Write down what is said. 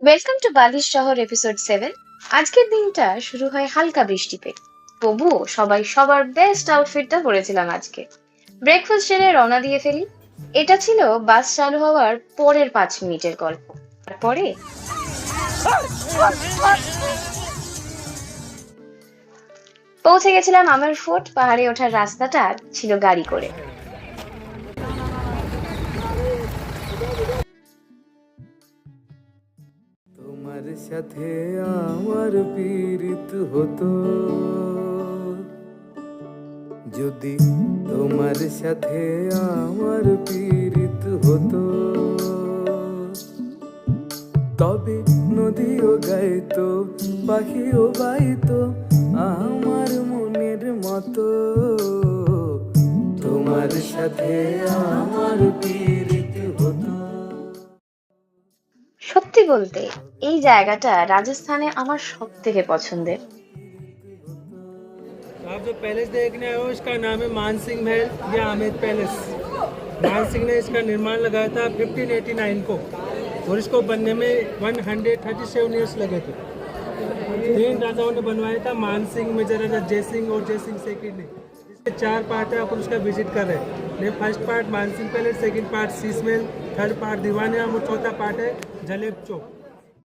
Welcome to বালিশ শহর episode 7। আজকের দিনটা শুরু হয় হালকা বৃষ্টিতে, তবুও সবাই সবার বেস্ট আউটফিটটা পরেছিলাম আজকে। ব্রেকফাস্ট সেরে রওনা দিয়ে ফেলি। এটা ছিল বাস চালু হওয়ার পরের 5 মিনিটের গল্প। তারপরে পৌঁছে গেছিলাম আমার ফোর্ট। পাহাড়ে ওঠার রাস্তাটা ছিল গাড়ি করে। তোমার সাথে আমার পীড়িত হতো, যদি তোমার সাথে আমার পীড়িত হতো, তবে নদীও গাইতো, পাখিও বাইতো আমার মনের মতো। তোমার সাথে আমার পীড়িত হতো। সত্যি বলতে এই জায়গাটা রাজস্থানে আমার সব থেকে পছন্দের। तो आप जो पैलेस देखने आए हो इसका नाम है मानसिंह महल या आमेर पैलेस। मान सिंह ने इसका निर्माण लगाया था 1589 को और इसको बनने में 137 ईयर्स लगे थे। 3 राजाओं ने बनवाया था, मान सिंह, मेजर राजा जय सिंह और जय सिंह सेकंड ने। इसके 4 पार्ट है, अपन उसका विजिट कर रहे हैं। फर्स्ट पार्ट मान Singh palace, second part Sheesh Mahal, third part दीवान और चौथा पार्ट है जलेब चौक।